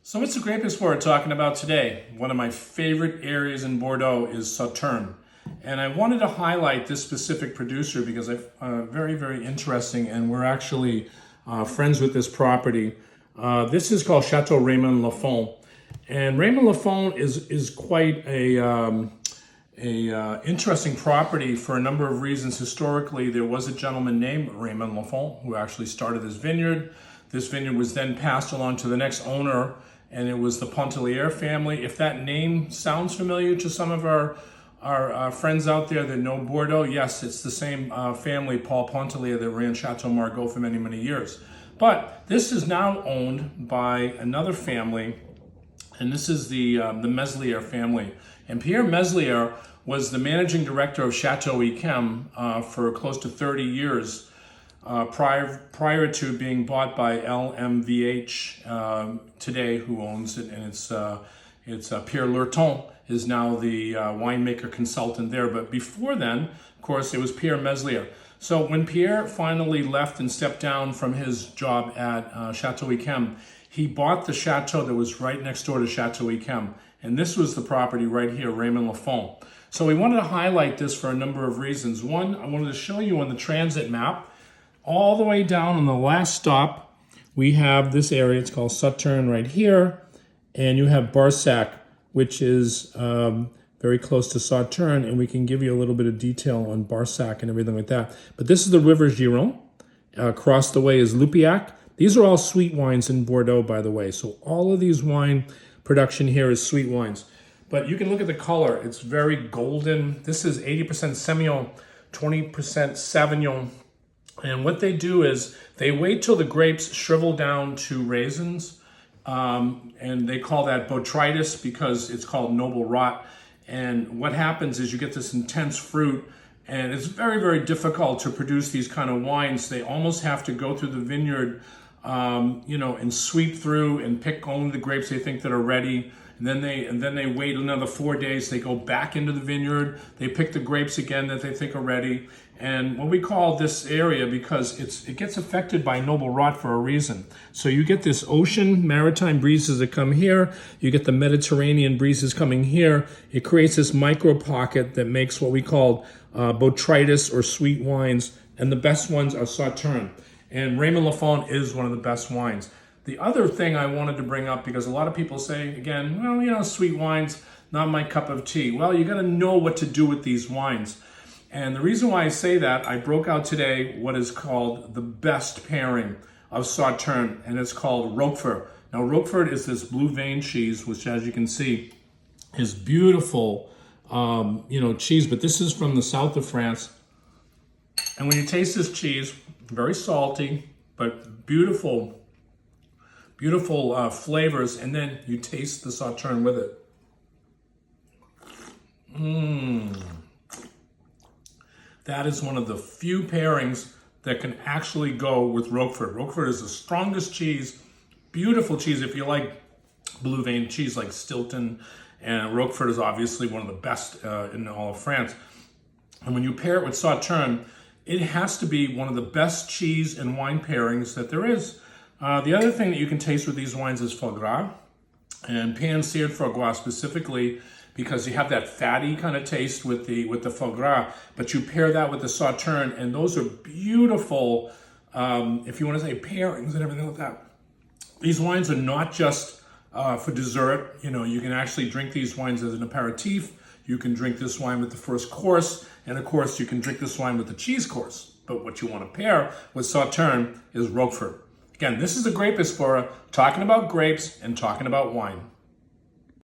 So what's the grape we're talking about today? One of my favorite areas in Bordeaux is Sauternes. And I wanted to highlight this specific producer because it's very, very interesting, and we're actually friends with this property. This is called Chateau Raymond Lafon. And Raymond Lafon is quite a interesting property for a number of reasons. Historically, there was a gentleman named Raymond Lafon who actually started this vineyard. This vineyard was then passed along to the next owner, and it was the Pontellier family. If that name sounds familiar to some of our friends out there that know Bordeaux, yes, it's the same family, Paul Pontellier, that ran Chateau Margaux for many, many years. But this is now owned by another family, and this is the Meslier family. And Pierre Meslier was the managing director of Chateau Yquem for close to 30 years, prior to being bought by LMVH today, who owns it, and it's Pierre Lurton is now the winemaker consultant there. But before then, of course, it was Pierre Meslier. So when Pierre finally left and stepped down from his job at Chateau Yquem, he bought the chateau that was right next door to Chateau Yquem. And this was the property right here, Raymond Lafon. So we wanted to highlight this for a number of reasons. One, I wanted to show you on the transit map, all the way down on the last stop, we have this area. It's called Sauternes right here. And you have Barsac, which is very close to Sauternes. And we can give you a little bit of detail on Barsac and everything like that. But this is the River Giron. Across the way is Lupiac. These are all sweet wines in Bordeaux, by the way. So all of these wine production here is sweet wines. But you can look at the color. It's very golden. This is 80% semillon, 20% sauvignon. And what they do is they wait till the grapes shrivel down to raisins, and they call that botrytis because it's called noble rot. And what happens is you get this intense fruit, and it's very, very difficult to produce these kind of wines. They almost have to go through the vineyard, and sweep through and pick only the grapes they think that are ready. And then they wait another 4 days. They go back into the vineyard. They pick the grapes again that they think are ready. And what we call this area, because it gets affected by noble rot for a reason. So you get this ocean, maritime breezes that come here. You get the Mediterranean breezes coming here. It creates this micro pocket that makes what we call botrytis or sweet wines. And the best ones are Sauternes. And Raymond Lafon is one of the best wines. The other thing I wanted to bring up, because a lot of people say, again, well, sweet wines, not my cup of tea. Well, you got to know what to do with these wines. And the reason why I say that, I broke out today what is called the best pairing of Sauternes, and it's called Roquefort. Now, Roquefort is this blue vein cheese, which, as you can see, is beautiful, cheese. But this is from the south of France. And when you taste this cheese, very salty, but beautiful flavors, and then you taste the Sauternes with it. That is one of the few pairings that can actually go with Roquefort. Roquefort is the strongest cheese, beautiful cheese if you like blue vein cheese like Stilton, and Roquefort is obviously one of the best in all of France. And when you pair it with Sauternes, it has to be one of the best cheese and wine pairings that there is. The other thing that you can taste with these wines is foie gras, and pan-seared foie gras specifically, because you have that fatty kind of taste with the foie gras, but you pair that with the Sauternes, and those are beautiful, if you want to say pairings and everything like that. These wines are not just for dessert. You can actually drink these wines as an aperitif. You can drink this wine with the first course, and of course you can drink this wine with the cheese course. But what you want to pair with Sauternes is Roquefort. Again, this is the Grape Explorer, talking about grapes and talking about wine.